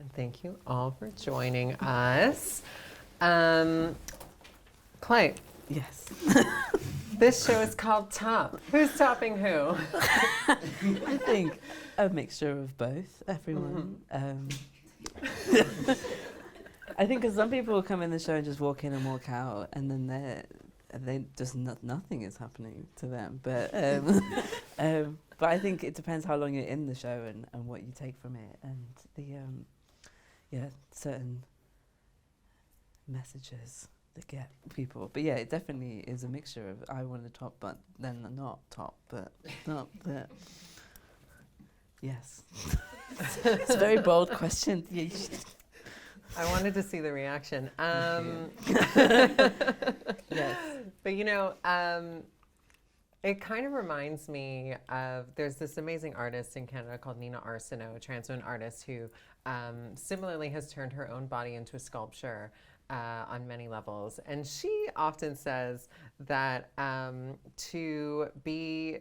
And thank you all for joining us. Clay, Yes. this show is called Top. Who's topping who? I think a mixture of both, everyone. I think because some people come in the show and just walk in and walk out, and then they just nothing is happening to them. But I think it depends how long you're in the show and what you take from it, and the certain messages that get people. But yeah, it definitely is a mixture of I want to top, but then not top, but not that. Yes. It's a very bold question. Yeah, I wanted to see the reaction. Yes. But it kind of reminds me of, there's this amazing artist in Canada called Nina Arsenault, a trans woman artist who similarly has turned her own body into a sculpture on many levels. And she often says that to be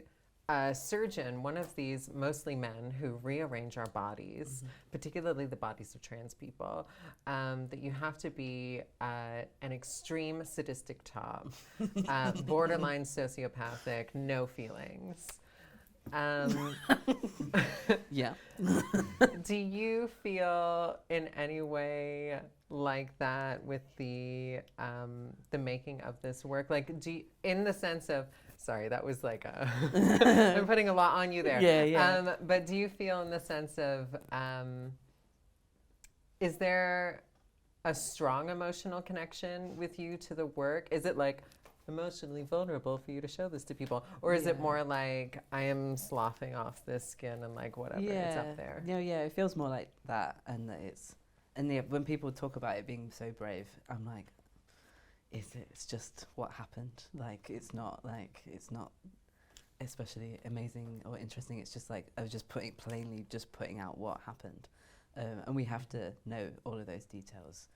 a surgeon, one of these mostly men who rearrange our bodies, particularly the bodies of trans people, that you have to be an extreme sadistic top, borderline sociopathic, no feelings. Yeah. Do you feel in any way like that with the making of this work? Like, in the sense of, sorry, that was like I'm putting a lot on you there. Yeah. But do you feel in the sense of, is there a strong emotional connection with you to the work? Is it like emotionally vulnerable for you to show this to people? Or is it more like, I am sloughing off this skin and like whatever, it's up there? No, yeah, it feels more like that, and that when people talk about it being so brave, I'm like, it's just what happened. Like, it's not especially amazing or interesting. It's just like, I was just putting out what happened. And we have to know all of those details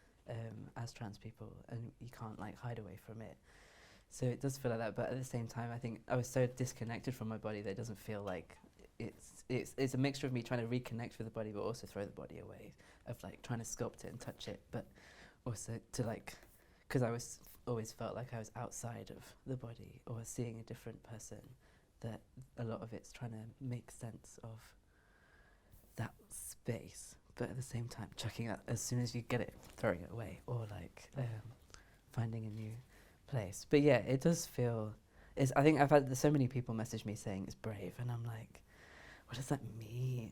as trans people, and you can't like hide away from it. So it does feel like that, but at the same time, I think I was so disconnected from my body that it doesn't feel like it's a mixture of me trying to reconnect with the body, but also throw the body away, of like trying to sculpt it and touch it, but also to like, because I always felt like I was outside of the body or seeing a different person, that a lot of it's trying to make sense of that space, but at the same time chucking it as soon as you get it, throwing it away, or like finding a new place. But yeah, it does feel, I think I've had so many people message me saying it's brave, and I'm like, what does that mean?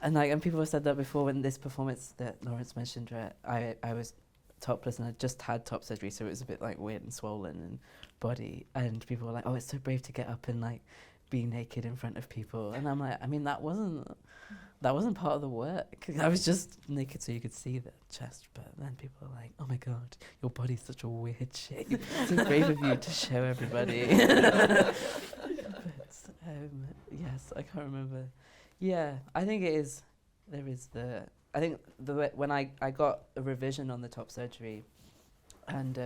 And people have said that before. When this performance that Lawrence mentioned, where I was topless and I just had top surgery, so it was a bit like weird and swollen and body, and people were like, oh, it's so brave to get up and like be naked in front of people. And I'm like, I mean, that wasn't part of the work. I was just naked so you could see the chest, but then people are like, oh my god, your body's such a weird shape. It's so brave of you to show everybody. But yes, I can't remember. Yeah, I think it is, I think when I got a revision on the top surgery, and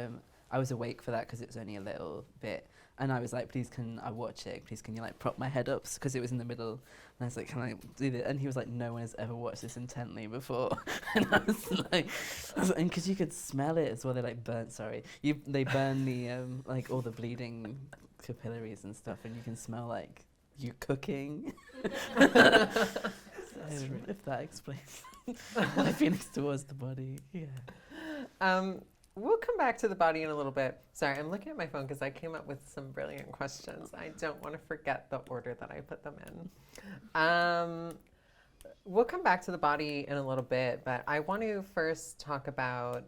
I was awake for that because it was only a little bit, and I was like, please can I watch it? Please can you like prop my head up? Because it was in the middle, and I was like, can I do this? And he was like, no one has ever watched this intently before. And I was like, and because you could smell it as well, they burn the like all the bleeding capillaries and stuff, and you can smell like you cooking. If that explains my feelings towards the body. Yeah. We'll come back to the body in a little bit. Sorry, I'm looking at my phone because I came up with some brilliant questions. I don't want to forget the order that I put them in. We'll come back to the body in a little bit, but I want to first talk about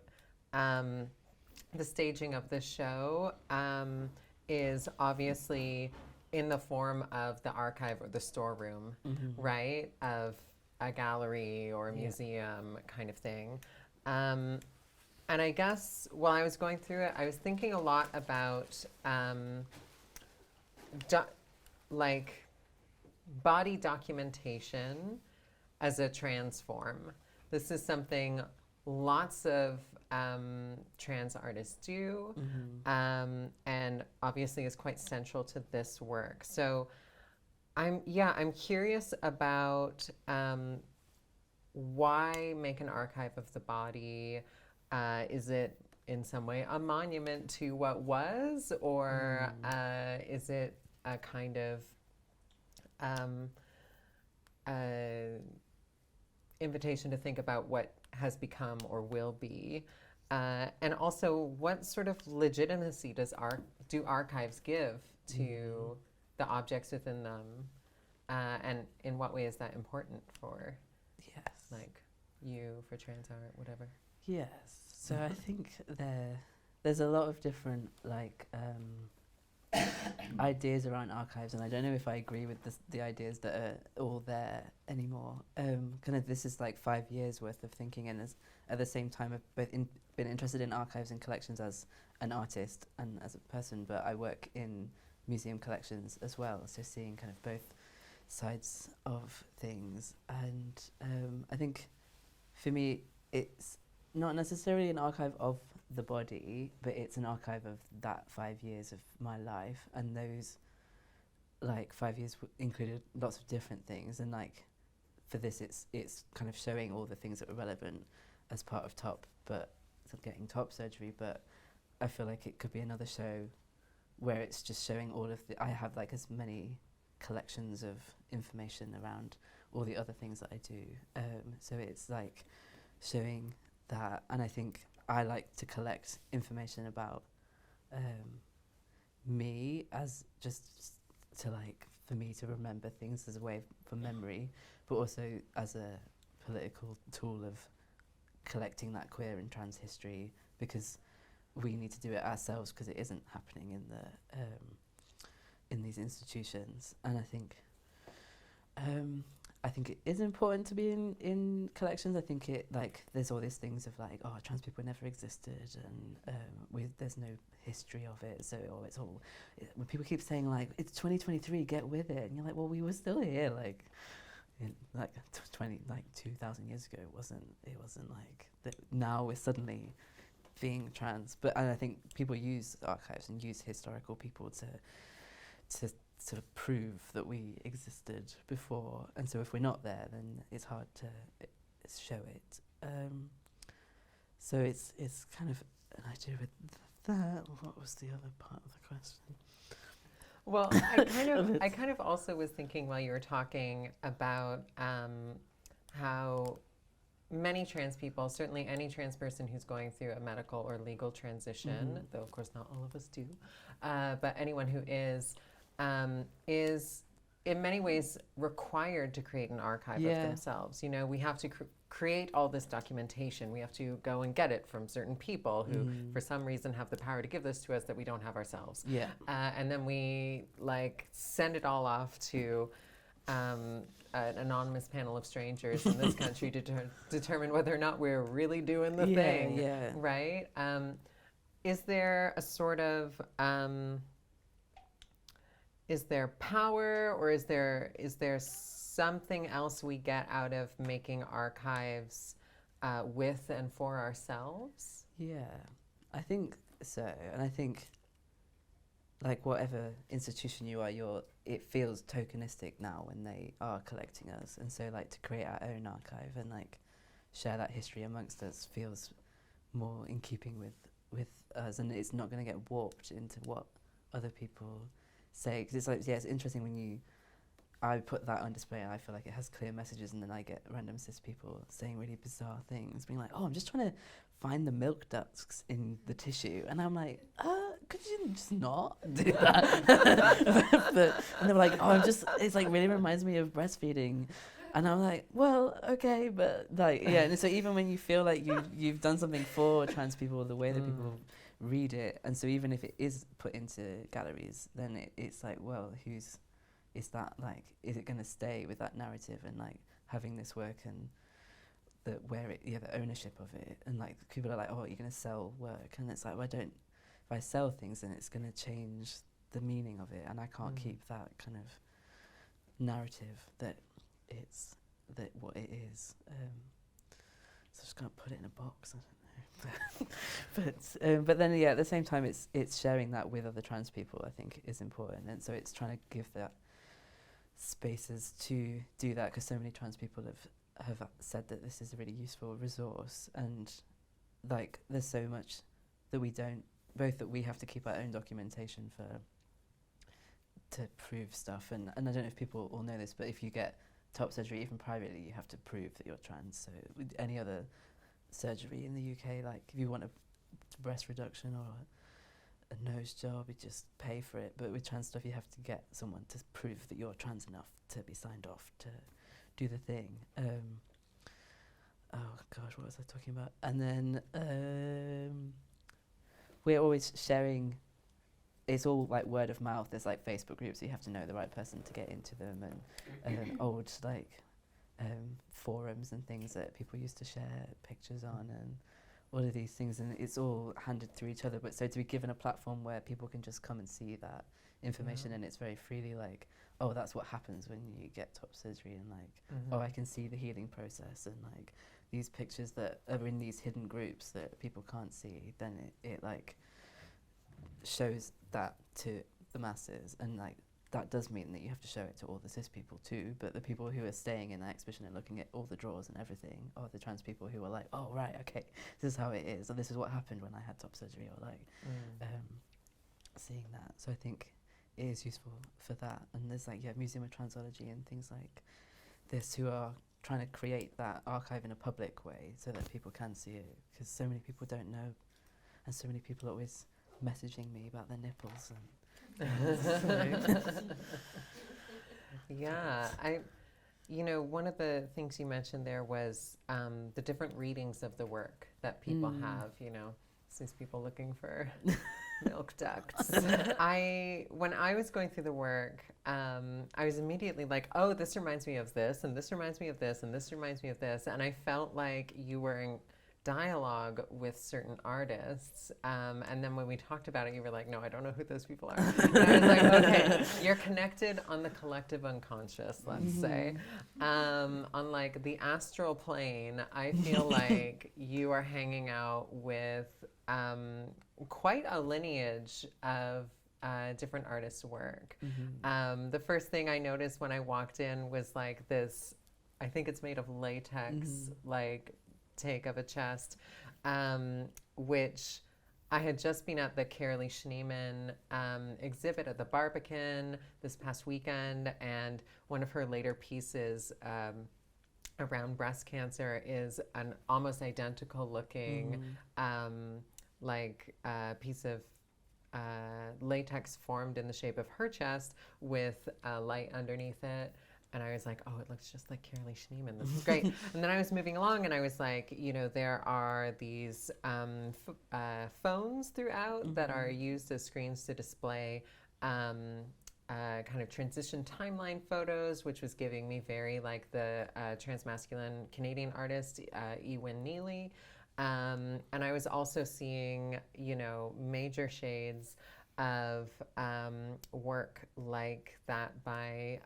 the staging of the show is obviously in the form of the archive or the storeroom, right? Of a gallery or a museum kind of thing. And I guess while I was going through it, I was thinking a lot about like body documentation as a trans form. This is something lots of trans artists do, and obviously is quite central to this work. So I'm curious about why make an archive of the body? Is it in some way a monument to what was, or is it a kind of invitation to think about what has become or will be? And also, what sort of legitimacy do archives give to the objects within them? And in what way is that important for, like, you, for trans art, whatever? Yes. So I think there's a lot of different ideas around archives, and I don't know if I agree with the ideas that are all there anymore. Kind of this is like 5 years worth of thinking, and at the same time I've both been interested in archives and collections as an artist and as a person, but I work in museum collections as well, so seeing kind of both sides of things. And I think for me it's not necessarily an archive of the body, but it's an archive of that 5 years of my life, and those 5 years included lots of different things, and for this it's kind of showing all the things that were relevant as part of top, but getting top surgery. But I feel like it could be another show where it's just showing all of I have as many collections of information around all the other things that I do, so it's showing that. And I think I like to collect information about me as just to for me to remember things as a way for memory, but also as a political tool of collecting that queer and trans history, because we need to do it ourselves because it isn't happening in the in these institutions. And I think it is important to be in collections. I think it there's all these things of trans people never existed, and there's no history of it. So it's all when people keep saying it's 2023, get with it, and you're well, we were still here in 2,000 years ago. It wasn't that now we're suddenly being trans. But and I think people use archives and use historical people to sort of prove that we existed before, and so if we're not there, then it's hard to show it. So it's kind of an idea with that. What was the other part of the question? Well, I kind of also was thinking while you were talking about how many trans people, certainly any trans person who's going through a medical or legal transition, though of course not all of us do, but anyone who is in many ways required to create an archive of themselves. You know, we have to create all this documentation. We have to go and get it from certain people who, for some reason, have the power to give this to us that we don't have ourselves. And then we send it all off to an anonymous panel of strangers in this country to determine whether or not we're really doing the thing. Right? Is there a sort of is there power, or is there something else we get out of making archives with and for ourselves? Yeah, I think so. And I think whatever institution you are, it feels tokenistic now when they are collecting us. And so to create our own archive and share that history amongst us feels more in keeping with us, and it's not going to get warped into what other people say, because it's it's interesting when I put that on display and I feel it has clear messages, and then I get random cis people saying really bizarre things, being I'm just trying to find the milk ducts in the tissue, and I'm could you just not do that? And they're it really reminds me of breastfeeding, and I'm well, okay, but and so even when you feel you've done something for trans people, the way that people read it, and so even if it is put into galleries, then it's well, is that is it going to stay with that narrative and having this work and the ownership of it, and people are oh, you're going to sell work, and it's well, if I sell things, then it's going to change the meaning of it, and I can't keep that kind of narrative that it's that what it is. So I just can't put it in a box. I don't know. But then at the same time, it's sharing that with other trans people, I think, is important, and so it's trying to give that spaces to do that, because so many trans people have said that this is a really useful resource, and like there's so much that we don't, both that we have to keep our own documentation to prove stuff, and I don't know if people all know this, but if you get top surgery even privately, you have to prove that you're trans. So with any other surgery in the UK, like if you want a breast reduction or a nose job, you just pay for it. But with trans stuff, you have to get someone to prove that you're trans enough to be signed off to do the thing. Oh gosh, what was I talking about? And then we're always sharing. It's all like word of mouth. There's like Facebook groups, so you have to know the right person to get into them, and old like forums and things that people used to share pictures on, and all of these things, and it's all handed through each other. But so to be given a platform where people can just come and see that information, and it's very freely like, oh, that's what happens when you get top surgery, and like, oh, I can see the healing process, and like these pictures that are in these hidden groups that people can't see, then it like shows that to the masses, and like that does mean that you have to show it to all the cis people too, but the people who are staying in that exhibition and looking at all the drawers and everything are the trans people who are like, oh right, okay, this is how it is, or this is what happened when I had top surgery, or like seeing that. So I think it is useful for that. And there's like Museum of Transology and things like this who are trying to create that archive in a public way so that people can see it, because so many people don't know, and so many people are always messaging me about their nipples and yeah, one of the things you mentioned there was the different readings of the work that people have, since people looking for milk ducts. When I was going through the work, I was immediately like, oh, this reminds me of this, and this reminds me of this, and this reminds me of this, and I felt like you were in dialogue with certain artists, and then when we talked about it, you were like, no, I don't know who those people are. And I was like, okay, you're connected on the collective unconscious, let's say. On like the astral plane, I feel like you are hanging out with quite a lineage of different artists' work. The first thing I noticed when I walked in was like this, I think it's made of latex, like take of a chest, which I had just been at the Carolee Schneeman exhibit at the Barbican this past weekend, and one of her later pieces around breast cancer is an almost identical looking piece of latex formed in the shape of her chest with a light underneath it. And I was like, oh, it looks just like Carolee Schneeman. This is great. And then I was moving along, and I was like, there are these phones throughout that are used as screens to display kind of transition timeline photos, which was giving me very like the transmasculine Canadian artist, Ewan Neely. And I was also seeing, major shades of work like that by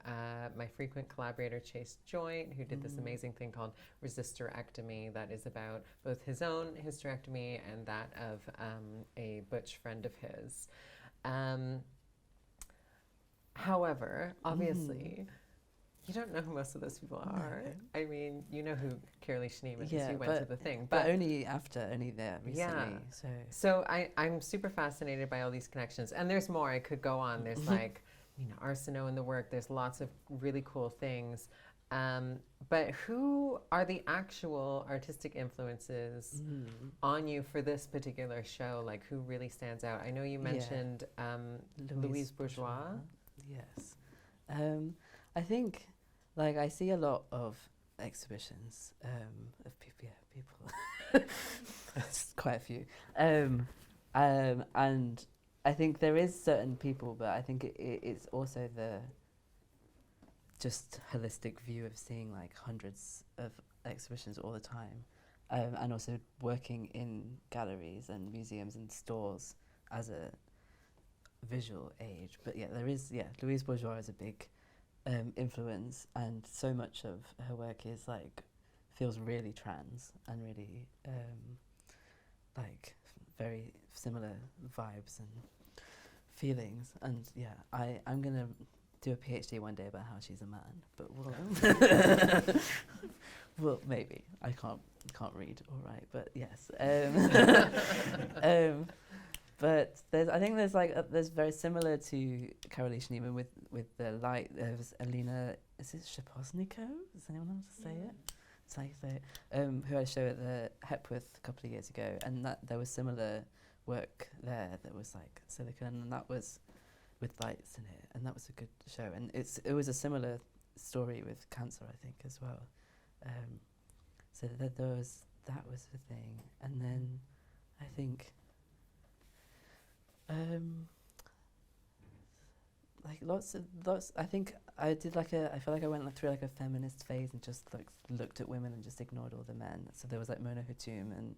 my frequent collaborator Chase Joint, who did this amazing thing called Resisterectomy that is about both his own hysterectomy and that of a butch friend of his. However, obviously, you don't know who most of those people are. No. I mean, you know who Carolee Schneeman is. You went to the thing. But only there recently. Yeah. So I'm super fascinated by all these connections. And there's more. I could go on. There's like, Arsenault in the work. There's lots of really cool things. But who are the actual artistic influences on you for this particular show? Like, who really stands out? I know you mentioned Louise Bourgeois. Yes. I think, like, I see a lot of exhibitions of people. It's quite a few. And I think there is certain people, but I think it's also the just holistic view of seeing like hundreds of exhibitions all the time, and also working in galleries and museums and stores as a visual age. But Louise Bourgeois is a big influence, and so much of her work is like feels really trans and really like very similar vibes and feelings. And I'm gonna do a PhD one day about how she's a man, but we'll well, maybe I can't read or write, but yes. But I think there's very similar to correlation even with the light. There was Alina, is it Shaposniko? Does anyone know how to say it? It's how you say it. Who I showed at the Hepworth a couple of years ago, and that there was similar work there that was like silicon, and that was with lights in it, and that was a good show. And it was a similar story with cancer, I think, as well. So that was the thing, and then I think like lots. I think I did I feel like I went through like a feminist phase and just like looked at women and just ignored all the men. So there was like Mona Hatoum and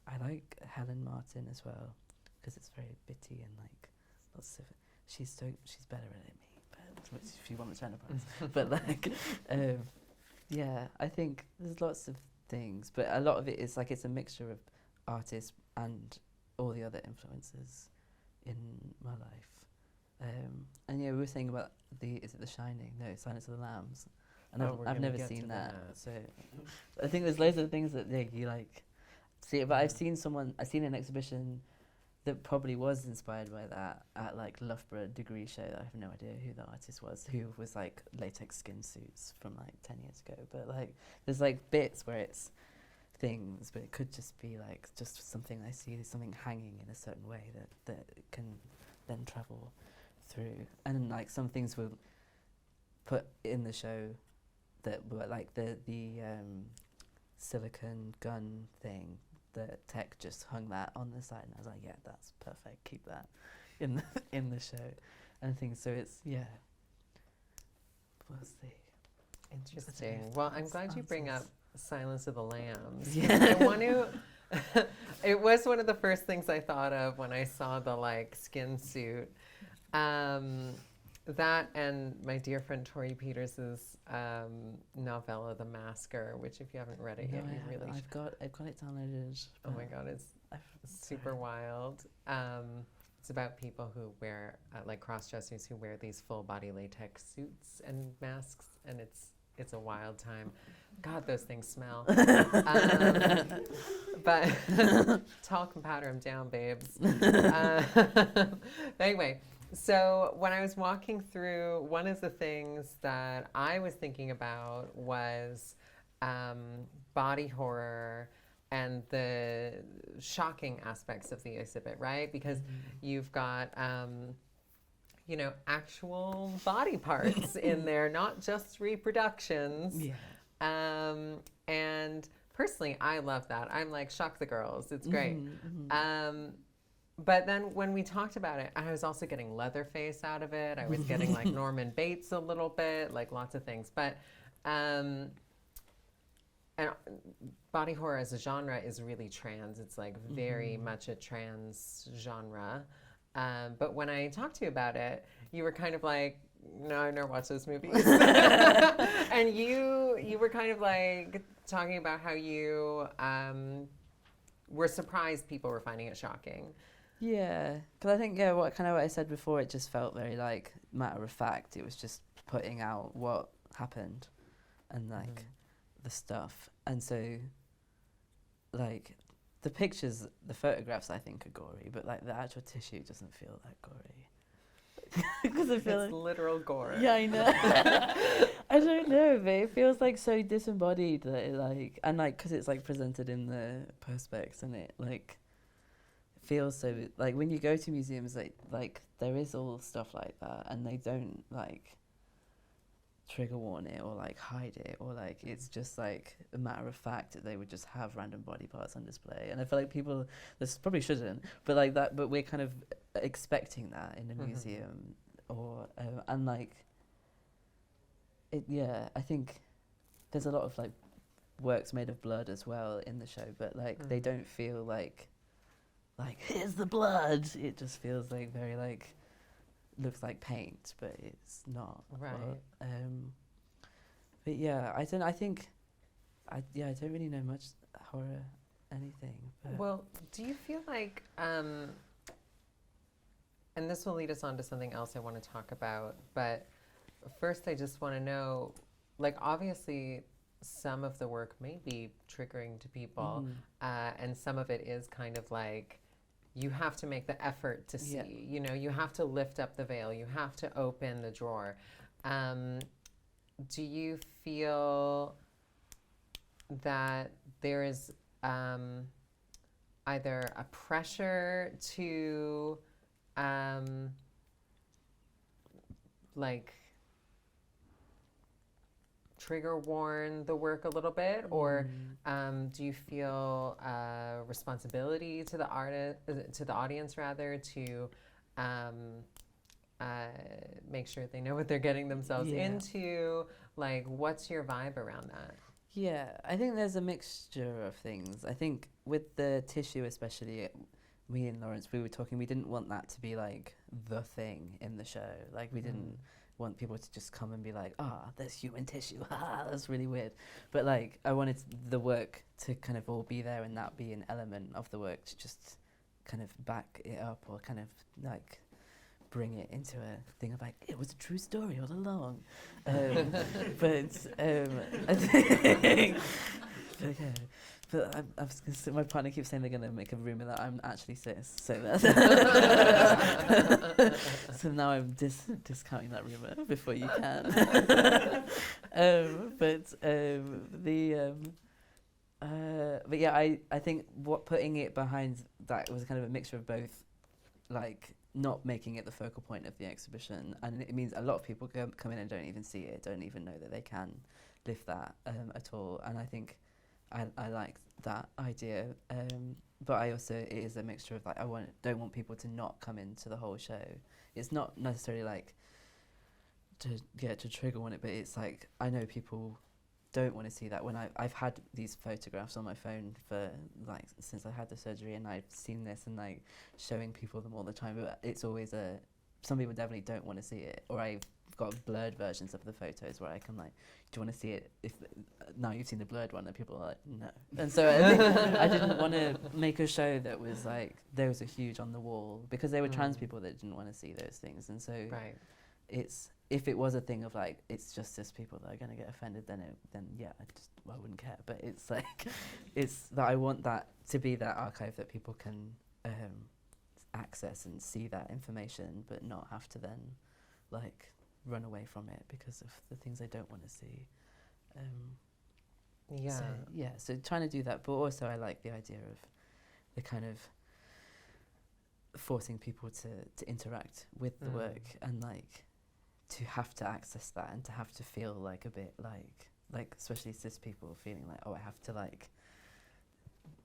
I like Helen Martin as well because it's very bitty and like lots of. She's better at it than me, but if you want to turn up, but like yeah, I think there's lots of things, but a lot of it is like it's a mixture of artists and all the other influences in my life. And yeah, we were saying about is it The Shining? No, Silence of the Lambs. And I've never seen that. So I think there's loads of things that you like see. But I've seen an exhibition that probably was inspired by that at like Loughborough degree show. I have no idea who the artist was, who was like latex skin suits from like 10 years ago. But like there's like bits where it's things, but it could just be like just something I see, something hanging in a certain way that can then travel through. And like some things were put in the show that were like the silicon gun thing. The tech just hung that on the side, and I was like, yeah, that's perfect. Keep that in the show and things. So it's we'll see. Interesting. Well, I'm glad you bring up Silence of the Lambs. Yeah. I want to. It was one of the first things I thought of when I saw the like skin suit. That and my dear friend Tori Peters's novella, The Masker, which if you haven't read it yet, you really I've got it downloaded. Oh my god, it's super wild. It's about people who wear like cross-dressers who wear these full-body latex suits and masks, and it's a wild time. God, those things smell. But talc and powder them down, babes. But anyway. So when I was walking through, one of the things that I was thinking about was body horror and the shocking aspects of the exhibit, right? Because you've got, actual body parts in there, not just reproductions. Yeah. And personally, I love that. I'm like, shock the girls. It's great. But then when we talked about it, I was also getting Leatherface out of it. I was getting like Norman Bates a little bit, like lots of things. But and body horror as a genre is really trans. It's like very much a trans genre. But when I talked to you about it, you were kind of like, no, I've never watched those movies. And you were kind of like talking about how you were surprised people were finding it shocking. Yeah, because I think what I said before, it just felt very like matter of fact. It was just putting out what happened, and like the stuff, and so like the pictures, the photographs, I think are gory, but like the actual tissue doesn't feel that gory. Because I feel it's literal gore. Yeah, I know. I don't know, but it feels like so disembodied that it like, and like because it's like presented in the perspex, and it like feels so like when you go to museums like there is all stuff like that, and they don't like trigger warn it or like hide it, or like it's just like a matter of fact that they would just have random body parts on display. And I feel like people, this probably shouldn't, but like that, but we're kind of expecting that in a museum, or and like it. Yeah, I think there's a lot of like works made of blood as well in the show, but like they don't feel like here's the blood. It just feels like very like looks like paint, but it's not. Right. But yeah, I don't really know much horror anything. But Well, do you feel like and this will lead us on to something else I want to talk about. But first, I just want to know, like, obviously, some of the work may be triggering to people, and some of it is kind of like you have to make the effort to see. Yeah. You know, you have to lift up the veil. You have to open the drawer. Do you feel that there is either a pressure to like trigger warn the work a little bit, or do you feel responsibility to the audience rather, to make sure they know what they're getting themselves into? Like, what's your vibe around that? Yeah, I think there's a mixture of things. I think with the tissue especially, me and Lawrence, we were talking, we didn't want that to be like the thing in the show. Like, we didn't want people to just come and be like, there's human tissue, that's really weird. But like, I wanted the work to kind of all be there, and that be an element of the work to just kind of back it up, or kind of like bring it into a thing of like, it was a true story all along. But I think, okay. But I was gonna say, my partner keeps saying they're going to make a rumour that I'm actually cis, so that so now I'm discounting that rumour before you can. But yeah, I think putting it behind that was kind of a mixture of both, like not making it the focal point of the exhibition, and it means a lot of people come in and don't even see it, don't even know that they can lift that at all, and I think I like that idea, but I also, it is a mixture of like, don't want people to not come into the whole show. It's not necessarily like to trigger on it, but it's like, I know people don't want to see that. When I've had these photographs on my phone for like since I had the surgery, and I've seen this and like showing people them all the time, but it's always some people definitely don't want to see it, or I've got blurred versions of the photos where I can like, do you want to see it? If now you've seen the blurred one, and people are like, no. And so I think I didn't want to make a show that was like, those are huge on the wall, because there were trans people that didn't want to see those things, and so it's, if it was a thing of like, it's just cis people that are going to get offended, then yeah, I wouldn't care. But it's like, it's that I want that to be that archive that people can access and see that information, but not have to then like run away from it because of the things they don't want to see. So trying to do that, but also I like the idea of the kind of forcing people to interact with the work, and like to have to access that, and to have to feel like a bit like especially cis people feeling like, I have to like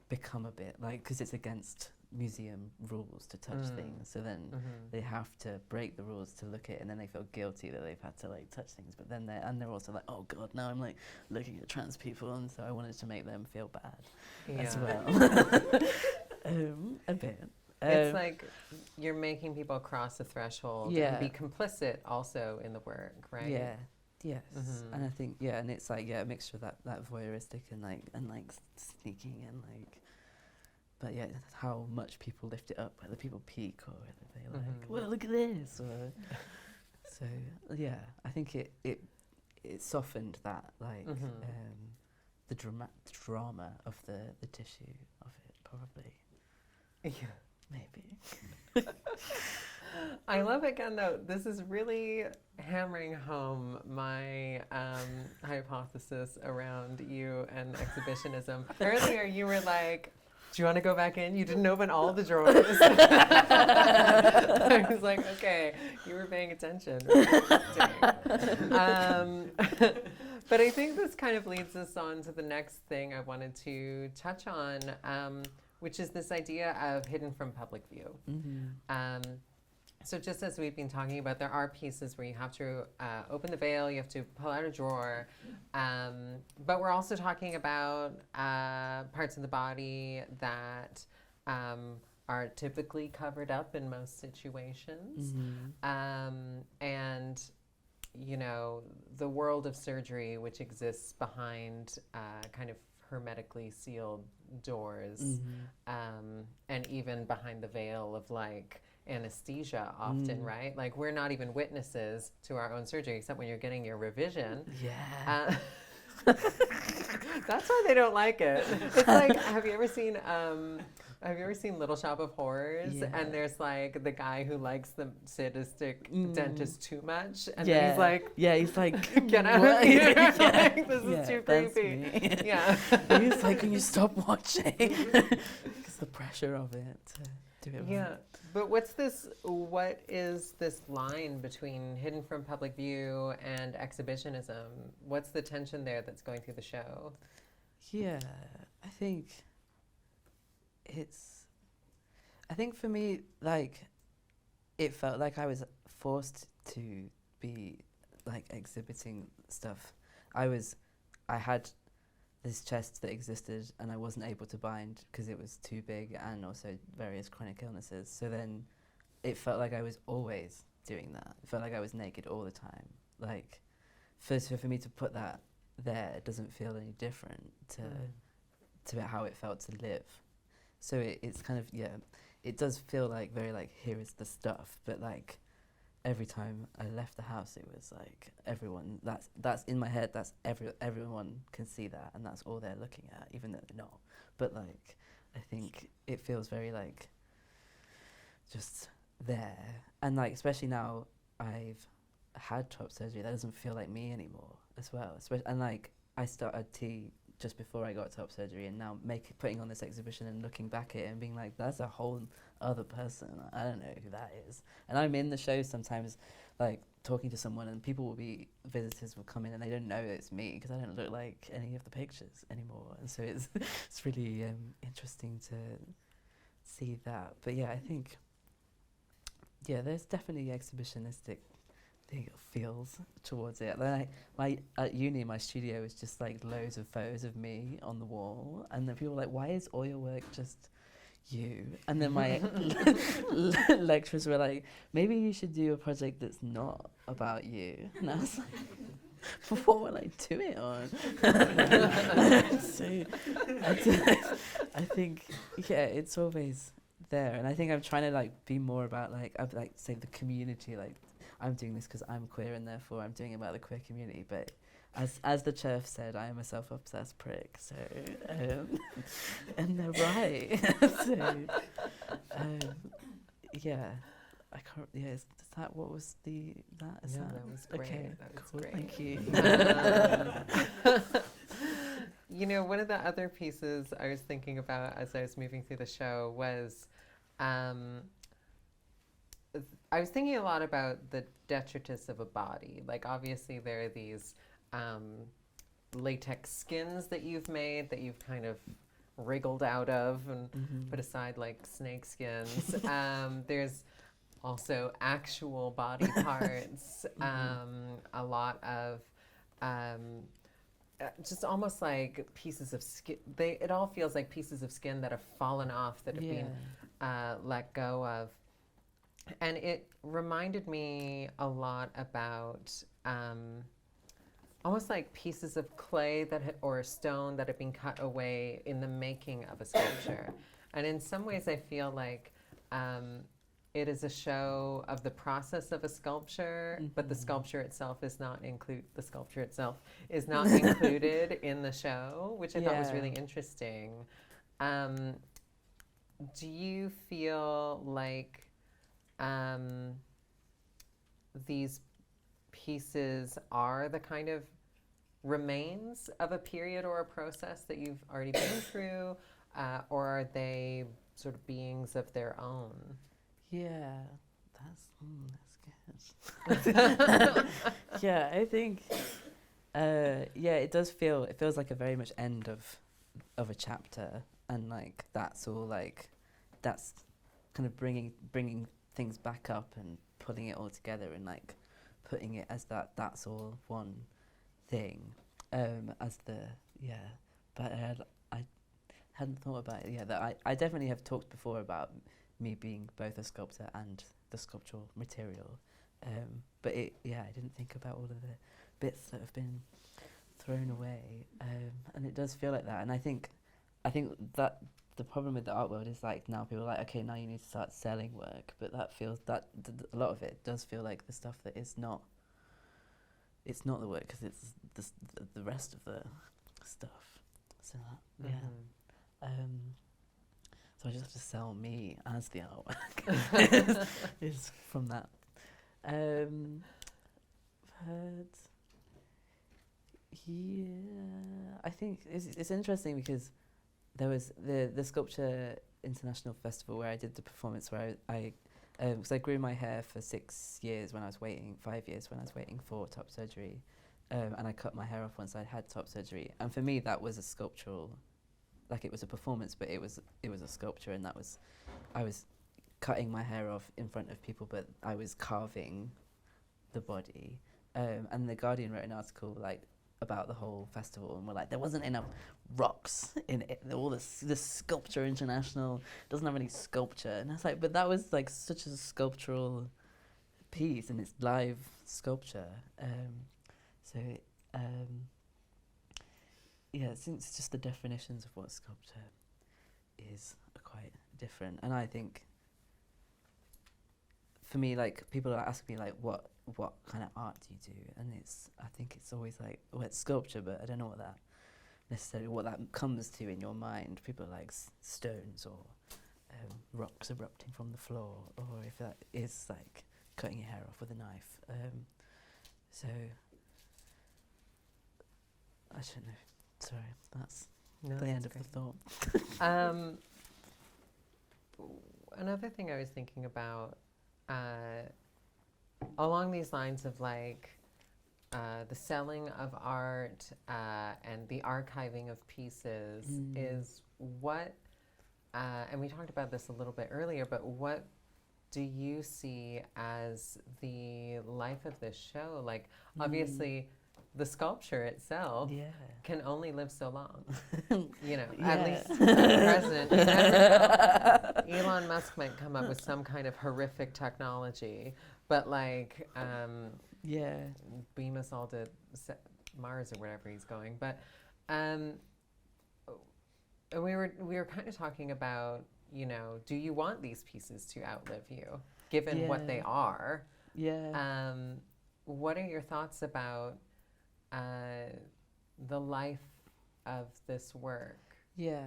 become a bit like, because it's against museum rules to touch things, so then they have to break the rules to look at it, and then they feel guilty that they've had to like touch things, but then they're also like, oh god, now I'm like looking at trans people, and so I wanted to make them feel bad as well. A bit. It's like you're making people cross the threshold and be complicit also in the work, right? Yeah. Yes. And I think and it's like a mixture of that voyeuristic and like sneaking and like, but yeah, how much people lift it up, whether people peek or whether they like, well, look at this, or so yeah, I think it softened that like the drama of the tissue of it, probably. Yeah. Maybe. I love, again, though, this is really hammering home my hypothesis around you and exhibitionism. Earlier, you were like, do you want to go back in? You didn't open all the drawers. I was like, okay, you were paying attention. But I think this kind of leads us on to the next thing I wanted to touch on, which is this idea of hidden from public view. So just as we've been talking about, there are pieces where you have to open the veil, you have to pull out a drawer, but we're also talking about parts of the body that are typically covered up in most situations. And, you know, the world of surgery, which exists behind kind of hermetically sealed doors, and even behind the veil of like, anesthesia often, right? Like we're not even witnesses to our own surgery except when you're getting your revision. Yeah. That's why they don't like it. It's like, have you ever seen Little Shop of Horrors? Yeah. And there's like the guy who likes the sadistic dentist too much, and Yeah. then he's like, yeah, he's like, get out "What?" of here! Yeah. Like, this Yeah, is too that's creepy. me. Yeah. He's like, can you stop watching? Because the pressure of it to do it. Yeah. Right. But what is this line between hidden from public view and exhibitionism? What's the tension there that's going through the show? Yeah, I think for me, like, it felt like I was forced to be, like, exhibiting stuff. I had this chest that existed and I wasn't able to bind because it was too big and also various chronic illnesses. So then it felt like I was always doing that. It felt like I was naked all the time. Like, for me to put that there, it doesn't feel any different to how it felt to live. So it's kind of, yeah, it does feel like very like, here is the stuff, but like every time I left the house, it was like everyone, that's in my head, that's everyone can see that, and that's all they're looking at, even though they're not. But like, I think it feels very like just there. And like, especially now I've had top surgery, that doesn't feel like me anymore as well. And like, I started tea just before I got top surgery, and now putting on this exhibition and looking back at it and being like, that's a whole other person. I don't know who that is. And I'm in the show sometimes, like talking to someone, and visitors will come in and they don't know it's me because I don't look like any of the pictures anymore. And so it's really interesting to see that. But yeah, I think, yeah, there's definitely exhibitionistic feels towards it. Then at uni, my studio was just like loads of photos of me on the wall, and then people were like, why is all your work just you? And then my lecturers were like, maybe you should do a project that's not about you. And I was like, but what will I do it on? So I think, yeah, it's always there. And I think I'm trying to like be more about like, I'd like say the community, like I'm doing this because I'm queer and therefore I'm doing it about the queer community. But as the church said, I am a self-obsessed prick. So, and they're right. So, yeah, I can't. Yeah, is that what was that? Is Yeah, that? that was great. Okay, That was cool. great. Thank you. You know, one of the other pieces I was thinking about as I was moving through the show was, I was thinking a lot about the detritus of a body. Like, obviously, there are these latex skins that you've made that you've kind of wriggled out of and put aside like snake skins. There's also actual body parts, a lot of just almost like pieces of skin. It all feels like pieces of skin that have fallen off, that have been let go of. And it reminded me a lot about almost like pieces of clay or stone that have been cut away in the making of a sculpture. And in some ways, I feel like it is a show of the process of a sculpture, but the sculpture itself is not included in the show, which I thought was really interesting. Do you feel like these pieces are the kind of remains of a period or a process that you've already been through, or are they sort of beings of their own? Yeah, that's good. Yeah, I think, it feels like a very much end of a chapter, and like that's all like, that's kind of bringing things back up and putting it all together and like putting it as that's all one thing, but I hadn't thought about it. That I definitely have talked before about me being both a sculptor and the sculptural material, but I didn't think about all of the bits that have been thrown away, and it does feel like that. And I think that the problem with the art world is like now people are like, okay, now you need to start selling work, but that feels that a lot of it does feel like the stuff that is not. It's not the work because it's the rest of the stuff. So that, yeah. So I just have to sell me as the artwork. is from that. But yeah, I think it's interesting because there was the Sculpture International Festival where I did the performance where because I grew my hair for 5 years when I was waiting for top surgery, and I cut my hair off once I had top surgery. And for me, that was a sculptural, like it was a performance, but it was a sculpture, and I was cutting my hair off in front of people, but I was carving the body. And the Guardian wrote an article like about the whole festival, and we're like, there wasn't enough rocks in it. All this Sculpture International doesn't have any sculpture, and I was like, but that was like such a sculptural piece, and it's live sculpture. Yeah, since just the definitions of what sculpture is are quite different, and I think for me, like people are asking me like, what kind of art do you do? And I think it's always like, well, it's sculpture, but I don't know what that comes to in your mind. People are like stones or rocks erupting from the floor, or if that is like cutting your hair off with a knife. So I don't know. Sorry, that's the end of the thought. Another thing I was thinking about, along these lines of like the selling of art and the archiving of pieces is what, and we talked about this a little bit earlier, but what do you see as the life of this show? Like, obviously, the sculpture itself can only live so long. You know, at least at present, you never know. Elon Musk might come up with some kind of horrific technology, but like, beam us all to Mars or wherever he's going. But we were kind of talking about, you know, do you want these pieces to outlive you, given what they are? Yeah. What are your thoughts about the life of this work? Yeah.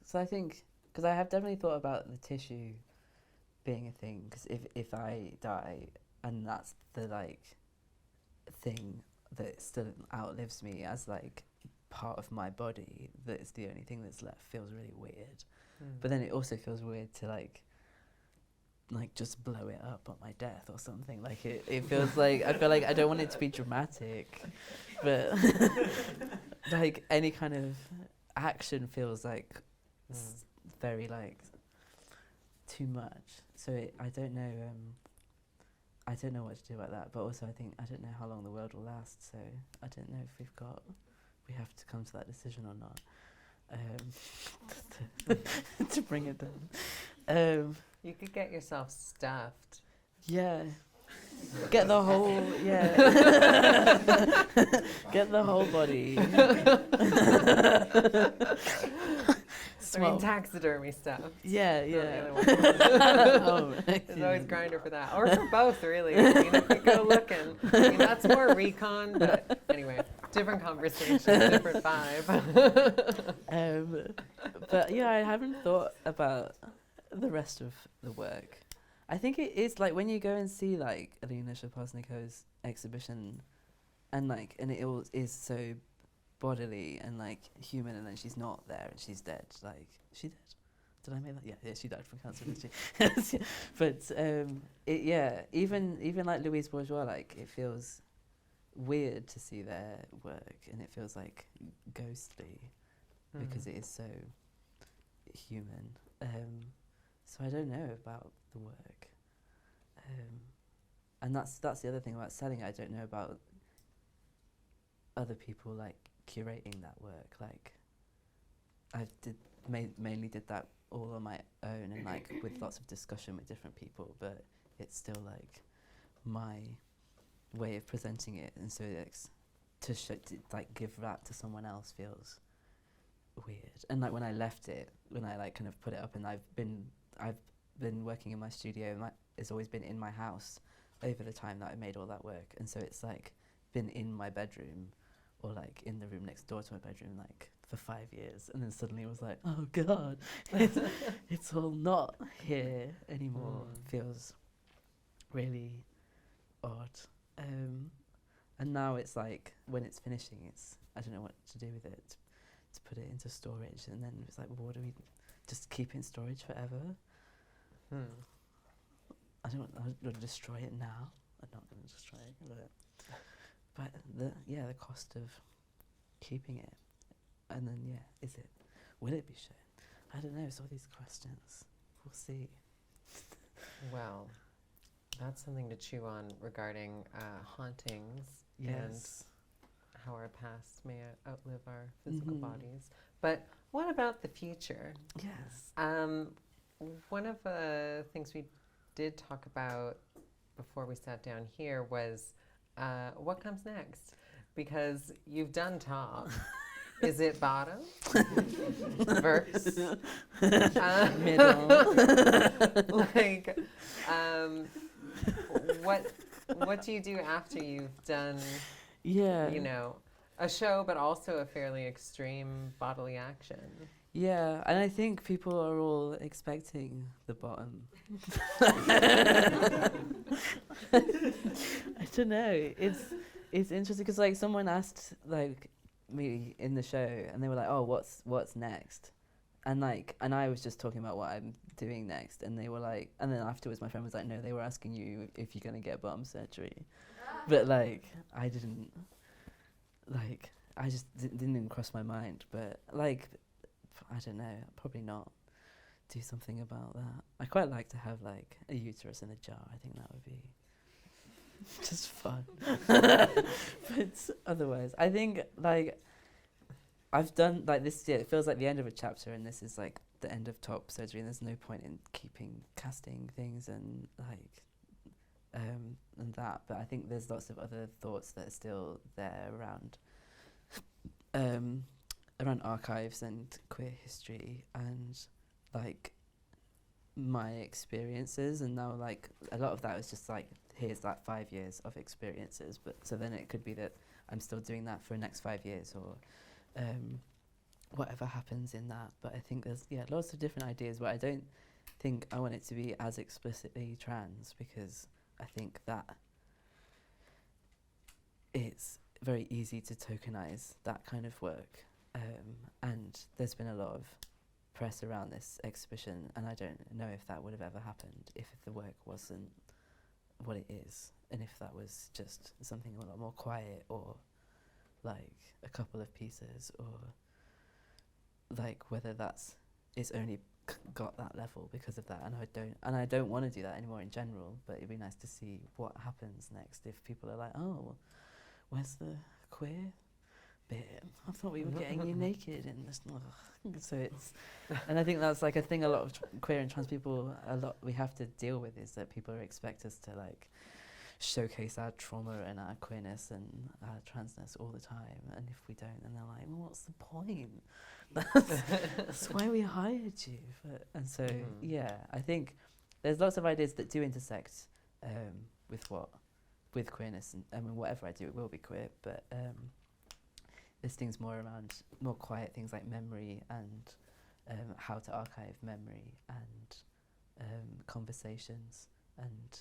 So I think, because I have definitely thought about the tissue being a thing, because if I die and that's the like thing that still outlives me as like part of my body, that is the only thing that's left, feels really weird. But then it also feels weird to like just blow it up on my death or something. Like it feels like, I feel like I don't want it to be dramatic, but like any kind of action feels like very like too much. So I don't know what to do about that, but also I don't know how long the world will last, so I don't know if we have to come to that decision or not, to bring it down. You could get yourself stuffed. Yeah. Get the whole, get the whole body. I mean, taxidermy stuff. Yeah. Oh, there's always Grinder for that, or for both, really. I mean, if you go looking, I mean, that's more recon, but anyway, different conversation, different vibe. But yeah, I haven't thought about the rest of the work. I think it is like when you go and see like Alina Shaposniko's exhibition, and it all is so bodily and like human, and then she's not there and she's dead. Like, is she dead? Did I make that? Yeah, she died from cancer, didn't she? But even like Louise Bourgeois, like it feels weird to see their work, and it feels like ghostly because it is so human. So I don't know about the work, and that's the other thing about selling. I don't know about other people like curating that work. Like I mainly did that all on my own, and like with lots of discussion with different people. But it's still like my way of presenting it, and so to give that to someone else feels weird. And like when I left it, when I like kind of put it up, and I've been working in my studio, and it's always been in my house over the time that I made all that work, and so it's like been in my bedroom or like in the room next door to my bedroom like for 5 years, and then suddenly it was like, oh god, it's all not here anymore. Feels really odd. And now it's like when it's finishing, it's I don't know what to do with it, to put it into storage, and then it's like, well, what do we just keep it in storage forever? I don't want to destroy it now. I'm not going to destroy it, but the cost of keeping it, and then will it be shown? I don't know. It's all these questions. We'll see. Well, that's something to chew on regarding hauntings Yes. and how our past may outlive our physical bodies. But what about the future? Yes. One of the things we did talk about before we sat down here was what comes next? Because you've done top. Is it bottom? Verse? Middle. Like, what do you do after you've done, you know, a show, but also a fairly extreme bodily action? Yeah, and I think people are all expecting the bottom. I don't know. It's interesting because like someone asked like me in the show, and they were like, "Oh, what's next?" And I was just talking about what I'm doing next, and they were like, and then afterwards my friend was like, "No, they were asking you if you're gonna get bottom surgery," but like I didn't, like I just didn't even cross my mind, but like. I don't know, probably not do something about that. I quite like to have like a uterus in a jar. I think that would be just fun. But otherwise, I think like I've done like this year, it feels like the end of a chapter, and this is like the end of top surgery, and there's no point in keeping casting things and like and that. But I think there's lots of other thoughts that are still there around archives and queer history and like my experiences, and now like a lot of that is just like here's that 5 years of experiences, but so then it could be that I'm still doing that for the next 5 years or whatever happens in that. But I think there's lots of different ideas, but I don't think I want it to be as explicitly trans, because I think that it's very easy to tokenize that kind of work. And there's been a lot of press around this exhibition, and I don't know if that would have ever happened if the work wasn't what it is, and if that was just something a lot more quiet, or like a couple of pieces, or like whether it's only got that level because of that. And I don't want to do that anymore in general, but it'd be nice to see what happens next if people are like, oh, where's the queer bit? I thought we were getting you naked in this. So it's, and I think that's like a thing a lot of queer and trans people we have to deal with, is that people expect us to like showcase our trauma and our queerness and our transness all the time, and if we don't, then they're like, well, what's the point? That's why we hired you. And so I think there's lots of ideas that do intersect with queerness, and I mean whatever I do it will be queer, but there's things more around more quiet things like memory and how to archive memory and conversations and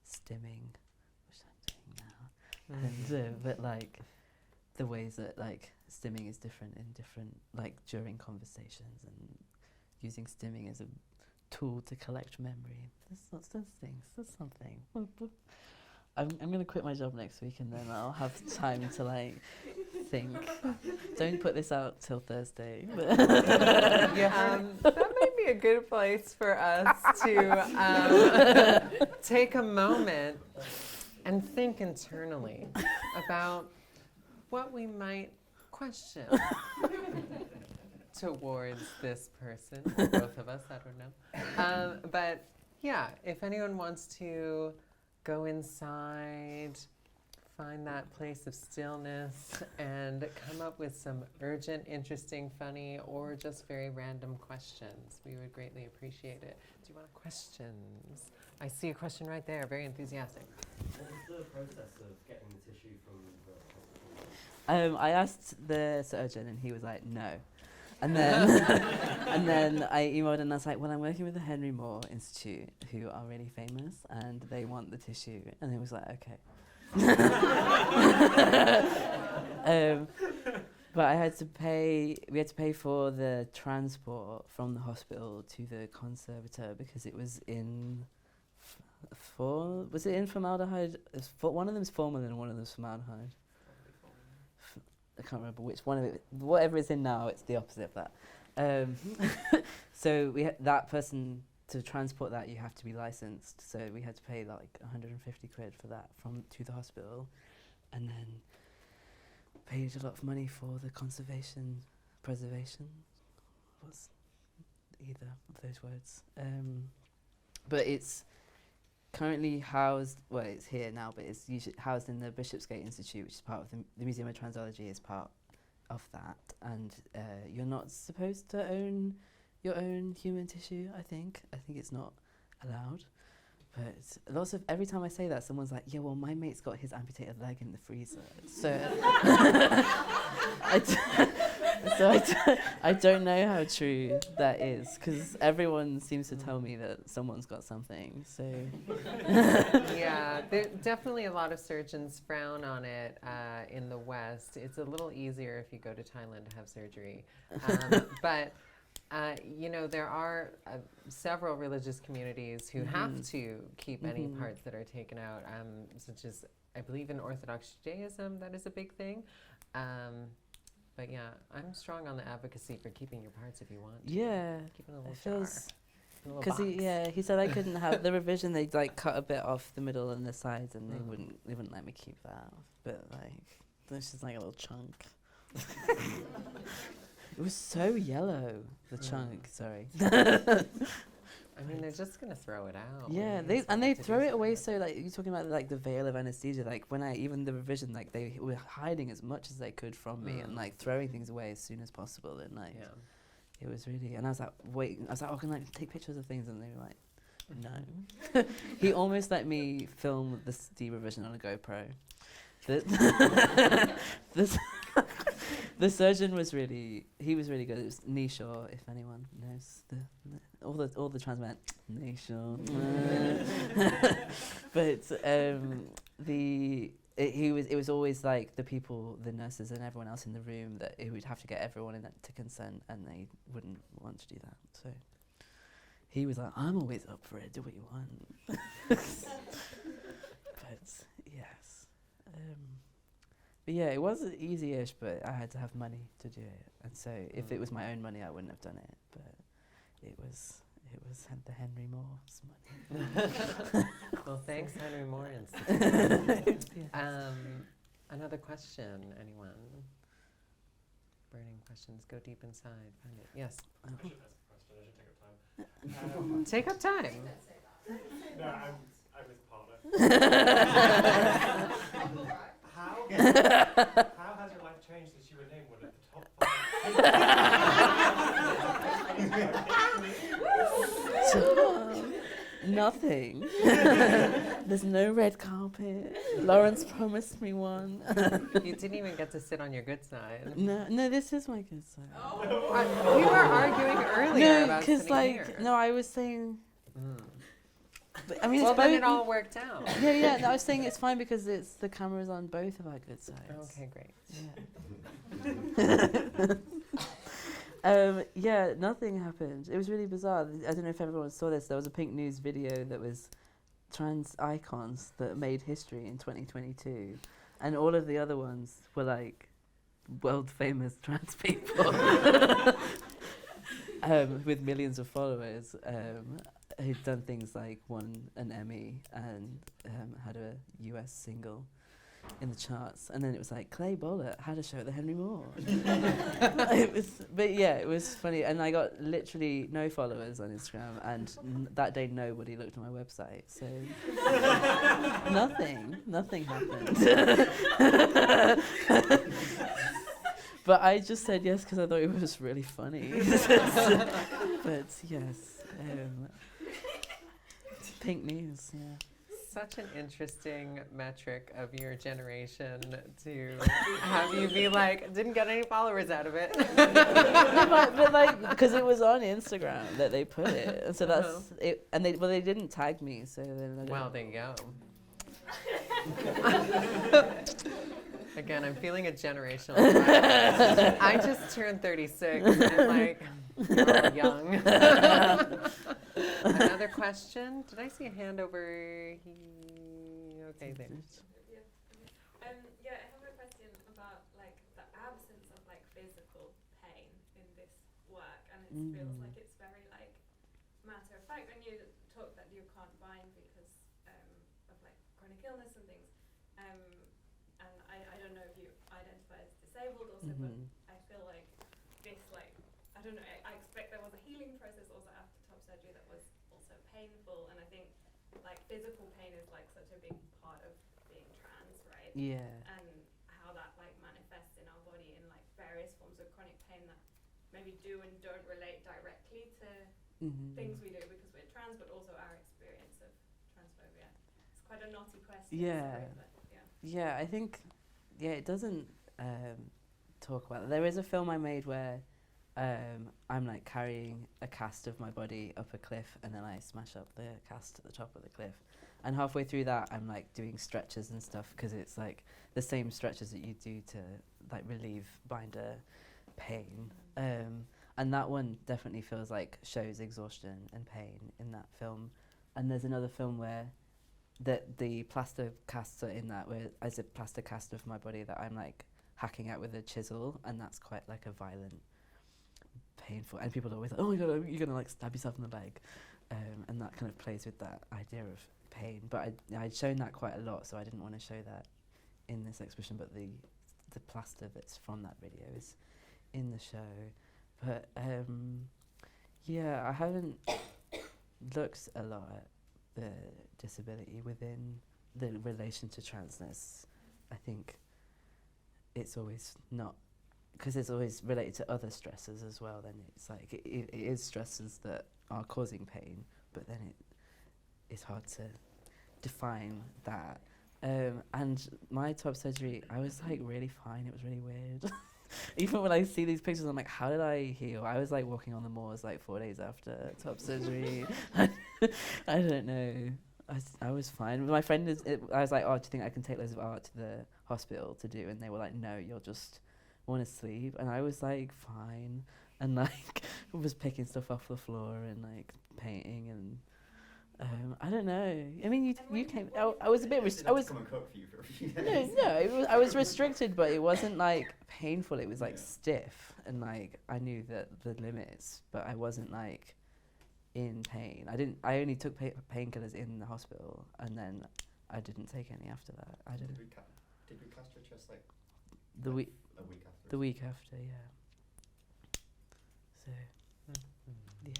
stimming, which I'm doing now, and but like the ways that like stimming is different in different, like during conversations, and using stimming as a tool to collect memory. There's lots of things. There's something. I'm going to quit my job next week, and then I'll have time to like think. Don't put this out till Thursday. That might be a good place for us to take a moment and think internally about what we might question towards this person, or both of us, I don't know. But yeah, if anyone wants to go inside find that place of stillness and come up with some urgent, interesting, funny, or just very random questions. We would greatly appreciate it. Do you want questions? I see a question right there, very enthusiastic. What was the process of getting the tissue from the hospital? I asked the surgeon and he was like, no. And then, and then I emailed and I was like, well, I'm working with the Henry Moore Institute, who are really famous, and they want the tissue. And he was like, okay. But I had to pay. We had to pay for the transport from the hospital to the conservator because it was in. Was it in formaldehyde? One of them's formalin and one of them's formaldehyde. I can't remember which one of it. Whatever it's in now, it's the opposite of that. So that person, to transport that, you have to be licensed. So we had to pay like 150 quid for that to the hospital, and then paid a lot of money for the preservation. Was either of those words. But it's currently housed, well, it's here now, but it's usually housed in the Bishopsgate Institute, which is part of the Museum of Transology, is part of that. And you're not supposed to own your own human tissue, I think. I think it's not allowed. But every time I say that, someone's like, yeah, well, my mate's got his amputated leg in the freezer. So I don't know how true that is, because everyone seems to tell me that someone's got something. So Yeah, definitely a lot of surgeons frown on it in the West. It's a little easier if you go to Thailand to have surgery. But there are several religious communities who have to keep any parts that are taken out, such as, I believe in Orthodox Judaism, that is a big thing. But yeah, I'm strong on the advocacy for keeping your parts if you want to. yeah, Keep it in a little it jar. feels, In a little because box. he said I couldn't have the revision. They'd like cut a bit off the middle and the sides, and they wouldn't let me keep that. But like, this is like a little chunk. It was so yellow, the chunk. Sorry. I mean, they're just gonna throw it out. Yeah, they throw it away. So like you're talking about like the veil of anesthesia. Like when even the revision, like they were hiding as much as they could from me and like throwing things away as soon as possible. And like it was really. And I was like, wait. I was like, oh, can I take pictures of things? And they were like, no. He almost let me film the revision on a GoPro. The surgeon was really good. It was Nishaw, if anyone knows all the trans men. Nishaw. But it was always like the people, the nurses and everyone else in the room, that he would have to get everyone in to consent, and they wouldn't want to do that. So he was like, I'm always up for it. Do what you want. But yes. But yeah, it was easy-ish, but I had to have money to do it. And so if it was my own money, I wouldn't have done it. But it was the Henry Moore's money. Well, thanks, Henry Moore Institute. Yes. Another question, anyone? Burning questions, go deep inside, find it. Yes. I should ask a question, I should take up time. Take up time. No, I'm his partner. How has your life changed since you were named one of the top 5? Nothing. There's no red carpet. Lawrence promised me one. You didn't even get to sit on your good side. No, this is my good side. We were arguing earlier about sitting here. No, I was saying. But, I mean, Well, it's then both. it all worked out. Yeah. No, I was saying it's fine because the camera's on both of our good sides. Okay, great. Yeah, nothing happened. It was really bizarre. I don't know if everyone saw this. There was a Pink News video that was trans icons that made history in 2022, and all of the other ones were like world famous trans people with millions of followers who'd done things like won an Emmy and had a US single. in the charts, and then it was like Claye Bowler had a show at the Henry Moore. But yeah, it was funny, and I got literally no followers on Instagram, and that day nobody looked at my website, so nothing happened. But I just said yes because I thought it was really funny. But yes, pink news, yeah. Such an interesting metric of your generation to have you be like, didn't get any followers out of it. but like, because it was on Instagram that they put it, and so that's it. And they didn't tag me, so then I don't. Well, there you go. Again, I'm feeling a generational divide. I just turned 36 and like, oh, young. Another question? Did I see a hand over here? Okay, there. Yeah, I have a question about like the absence of like physical pain in this work, and it feels like it's very like matter of fact. And you talk that you can't bind because of like chronic illness and things. And I don't know if you identify as disabled also, but I feel like this like I don't know. I expect there was a healing process also after top surgery that was also painful, and I think like physical pain is like such a big part of being trans, right? Yeah. And how that like manifests in our body in like various forms of chronic pain that maybe do and don't relate directly to things we do because we're trans, but also our experience of transphobia. It's quite a knotty question. Yeah. Sorry, but Yeah, I think, it doesn't talk about it. There is a film I made where I'm like carrying a cast of my body up a cliff, and then I smash up the cast at the top of the cliff. And halfway through that, I'm like doing stretches and stuff, because it's like the same stretches that you do to like relieve binder pain. And that one definitely feels like shows exhaustion and pain in that film. And there's another film where the plaster casts are in that, where as a plaster cast of my body that I'm like hacking out with a chisel, and that's quite like a violent, painful, and people are always like, oh my god, you're gonna like stab yourself in the leg, and that kind of plays with that idea of pain. But I'd shown that quite a lot, so I didn't want to show that in this exhibition, but the plaster that's from that video is in the show. But yeah, I haven't looked a lot at the disability within the relation to transness. I think it's always not, because it's always related to other stresses as well. Then it's like it is stresses that are causing pain, but then it's hard to define that. And my top surgery, I was like really fine. It was really weird. Even when I see these pictures, I'm like, how did I heal? I was like walking on the moors like 4 days after top surgery. I don't know. I was fine. My friend I was like, oh, do you think I can take loads of art to the hospital to do? And they were like, no, you'll just want to sleep. And I was like, fine. And like, was picking stuff off the floor and like painting and I don't know. I mean, you came. I was a bit. I was. Come and cook for you for a few days. No. I was restricted, but it wasn't like painful. It was like stiff, and like I knew that the limits, but I wasn't like in pain. I only took painkillers in the hospital, and then I didn't take any after that. I didn't. Did we cast your chest like The week. a week after? The week after, yeah. So.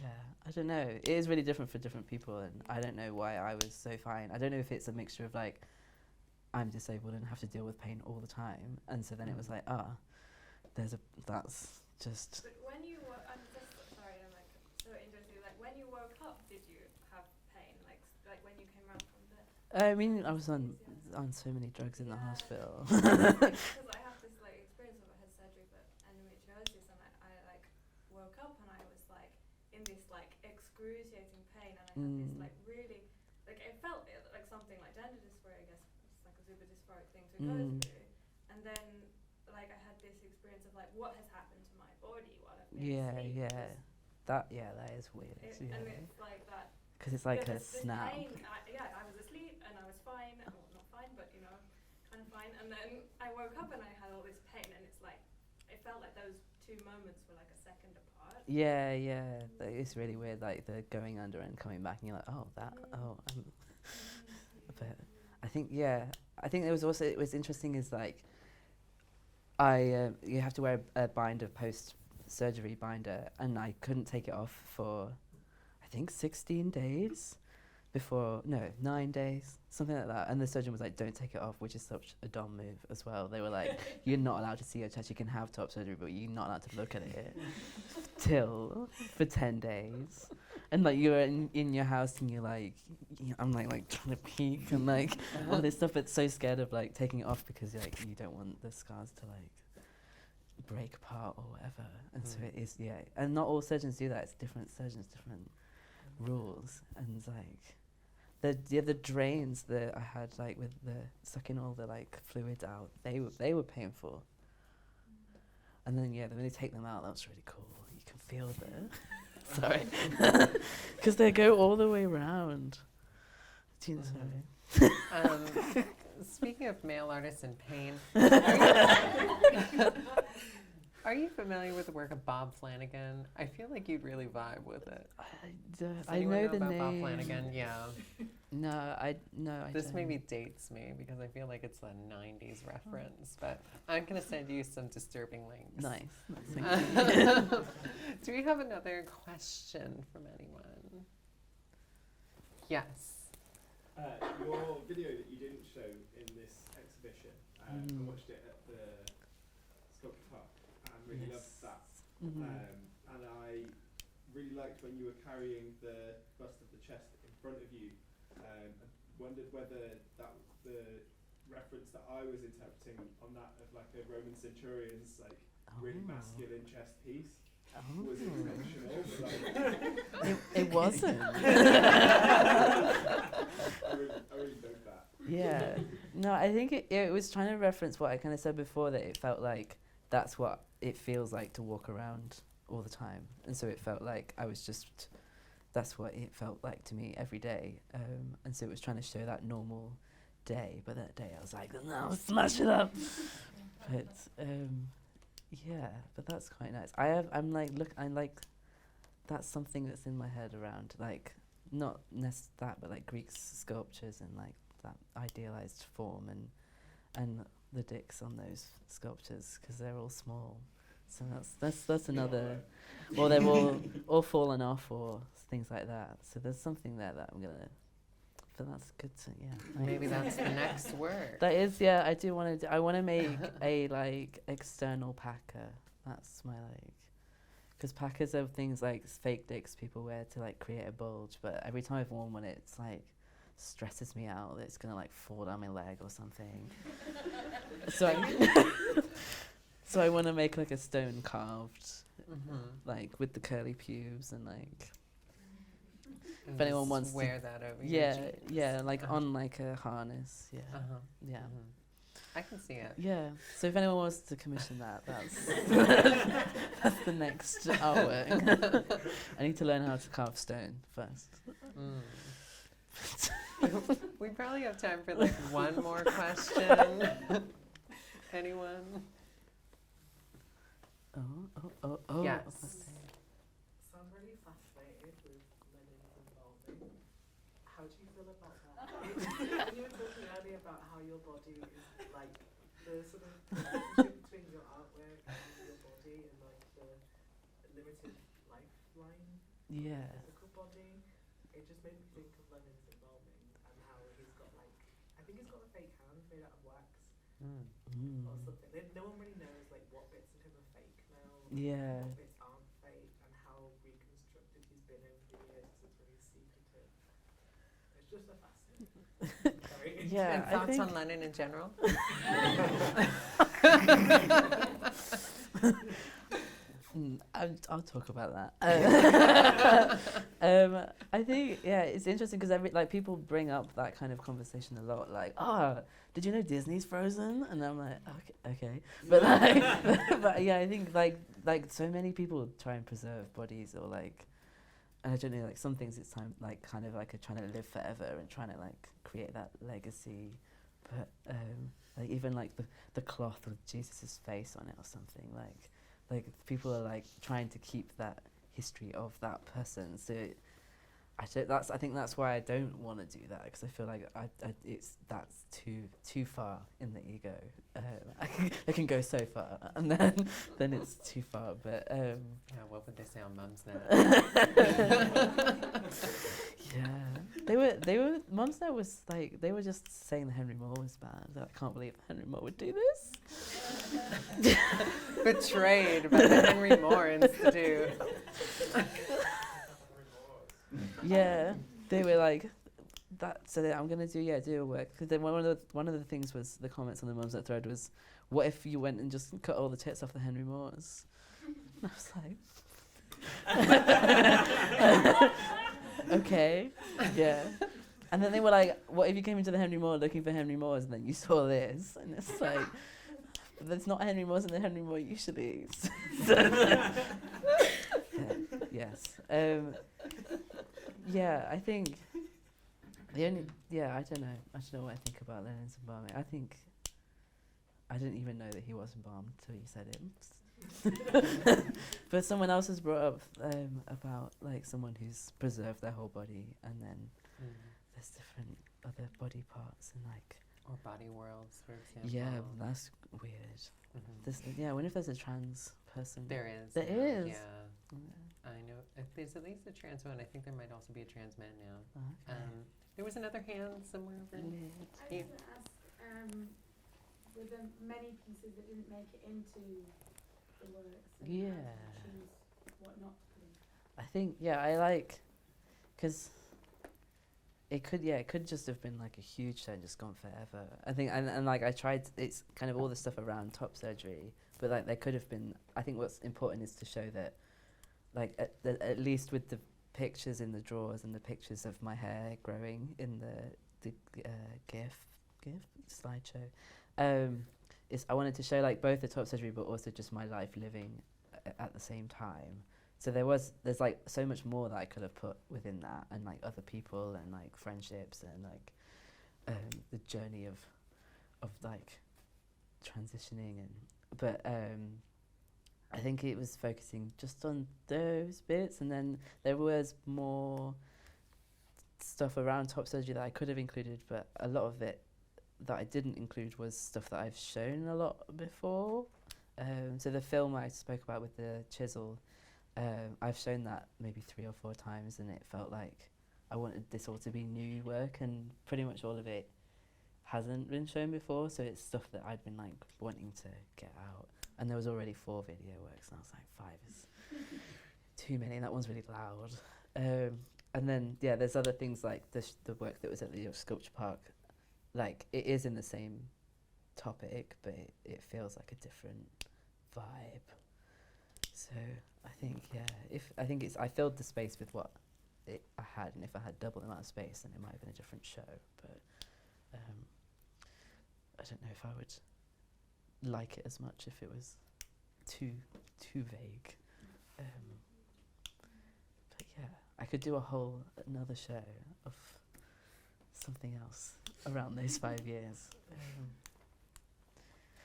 Yeah, I don't know. It is really different for different people, and I don't know why I was so fine. I don't know if it's a mixture of like, I'm disabled and have to deal with pain all the time, and so then it was like, that's just. But when you were, I'm just sorry, I'm like so interested. Like when you woke up, did you have pain? Like when you came out from the. I mean, I was on so many drugs in the hospital. Because I have this like experience of I had surgery for endometriosis, and I like woke up and I was like in this like excruciating pain, and I had this like really like it felt like something like gender dysphoria. I guess it's like a super dysphoric thing to go through, and then like I had this experience of like what has happened to my body while I've been asleep. That is weird. And it's like that. Because it's like a this snap. Pain, I was asleep and I was fine. Well, not fine, but you know, kind of fine. And then I woke up and I had all this pain, and it's like it felt like those two moments were like a second apart. Yeah. It's really weird, like the going under and coming back, and you're like, but I think it was interesting is like you have to wear a binder, post surgery binder, and I couldn't take it off for I think 16 days before, no, 9 days, something like that. And the surgeon was like, don't take it off, which is such a dumb move as well. They were like, you're not allowed to see your chest, you can have top surgery, but you're not allowed to look at it for 10 days. And like you're in your house and you're like, I'm like trying to peek and like all this stuff, but so scared of like taking it off because like you don't want the scars to like break apart or whatever. And so it is, yeah. And not all surgeons do that. It's different surgeons, different rules. And like the drains that I had like with the sucking all the like fluids out, they were painful. And then when they take them out, that was really cool. You can feel the sorry, because they go all the way around. Sorry. Speaking of male artists in pain, are you familiar with the work of Bob Flanagan? I feel like you'd really vibe with it. Does I anyone know the about name. Bob Flanagan? Yeah. No, I This don't. maybe dates me because I feel like it's a 90s reference, but I'm going to send you some disturbing links. Nice. Thank you. Do we have another question from anyone? Yes. Your video that you didn't show in this exhibition, I watched it at the Sculpture Park and really loved that. And I really liked when you were carrying the bust of the chest in front of you. And wondered whether that was the reference that I was interpreting on that of like a Roman centurion's like really masculine chest piece. Was intentional. It wasn't. I really loved that. Yeah. No, I think it was trying to reference what I kind of said before, that it felt like that's what it feels like to walk around all the time. And so it felt like that's what it felt like to me every day. And so it was trying to show that normal day. But that day I was like, no, smash it up. But yeah, but that's quite nice. I'm like, that's something that's in my head around, like, not that, but like Greek sculptures and like that idealized form and the dicks on those sculptures, because they're all small. So that's another, or they've all fallen off or things like that. So there's something there that I'm gonna, but that's good to, yeah. Maybe that's the next word. That is, yeah, I do want to, I want to make a like external packer. That's my like, because packers are things like fake dicks people wear to like create a bulge, but every time I've worn one, it's like stresses me out that it's gonna like fall down my leg or something. So I want to make like a stone carved, like with the curly pubes and like. And If anyone just wants wear to, that over your jeans. like on like a harness, yeah. I can see it. Yeah. So if anyone wants to commission that, that's that's the next artwork. I need to learn how to carve stone first. We probably have time for like one more question. Anyone? Oh. Yes. So I'm really fascinated with Lenin's involvement. How do you feel about that? When you were talking earlier about how your body is like the sort of relationship between your artwork and your body and like the limited lifeline, Yeah. physical body, it just made me think of Lenin's involvement and how he's got like, I think he's got a fake hand made out of wax or something. No one really knows like what bits of him are fake now, Yeah. what bits aren't fake, and how reconstructed he's been over the years. It's really secretive. It's just a fascinating. Very Yeah. And I thoughts think on Lennon in general? I'll talk about that. I think it's interesting because like people bring up that kind of conversation a lot. Like, did you know Disney's Frozen? And I'm like, okay. But like, but yeah, I think like so many people try and preserve bodies or like, and I don't know, like some things it's time like kind of like trying to live forever and trying to like create that legacy. But like even like the cloth with Jesus's face on it or something like people are like trying to keep that history of that person. So I think that's why I don't want to do that, because I feel like that's too far in the ego. I can go so far, and then it's too far. But Yeah, what would they say on Mum's Net? yeah, they were. Mum's Net was like, they were just saying that Henry Moore was bad. They're like, I can't believe Henry Moore would do this. Betrayed by the Henry Moore Institute. Yeah, they were like that. So I'm gonna do a work, because then one of the things was, the comments on the Mum's Net thread was, what if you went and just cut all the tits off the Henry Moores? And I was like, okay, yeah. And then they were like, what if you came into the Henry Moore looking for Henry Moores and then you saw this? And it's like, there's not Henry Moores in the Henry Moore usually. Yes. Yeah, I think I don't know what I think about Lennon's embalming. I think I didn't even know that he was embalmed until you said it. But someone else has brought up about like someone who's preserved their whole body, and then there's different other body parts, and like, or body worlds, for example. yeah, that's weird. I wonder if there's a trans person. There is. There is. Yeah. I know. There's at least a trans one. I think there might also be a trans man now. Okay. There was another hand somewhere over I there. was going to ask, were there many pieces that didn't make it into the works? And Yeah. how did you choose what not to put in? I think, I like, because it could just have been like a huge show and just gone forever. I think, and like I tried, it's kind of all the stuff around top surgery, but like there could have been, I think what's important is to show that, like at least with the pictures in the drawers and the pictures of my hair growing in the GIF slideshow, I wanted to show like both the top surgery but also just my life living at the same time. So there's like so much more that I could have put within that, and like other people and like friendships and like the journey of like transitioning, but I think it was focusing just on those bits, and then there was more stuff around top surgery that I could have included, but a lot of it that I didn't include was stuff that I've shown a lot before. So the film I spoke about with the chisel, I've shown that maybe 3 or 4 times, and it felt like I wanted this all to be new work, and pretty much all of it hasn't been shown before, so it's stuff that I'd been like wanting to get out. And there was already 4 video works, and I was like, 5 is too many, and that one's really loud. And then, there's other things like the work that was at the Yorkshire Sculpture Park. Like, it is in the same topic, but it feels like a different vibe. So I think, I filled the space with what I had, and if I had double the amount of space, then it might have been a different show. But I don't know if I would like it as much if it was too vague. But I could do another show of something else around those 5 years.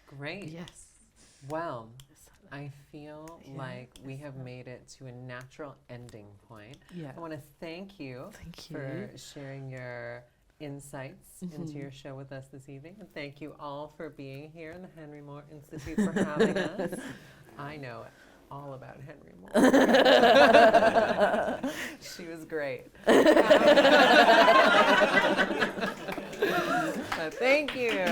Great. Yes. Well, I feel like we have made it to a natural ending point. Yeah. I want to thank you for sharing your insights into your show with us this evening. And thank you all for being here in the Henry Moore Institute for having us. I know all about Henry Moore. She was great. Thank you.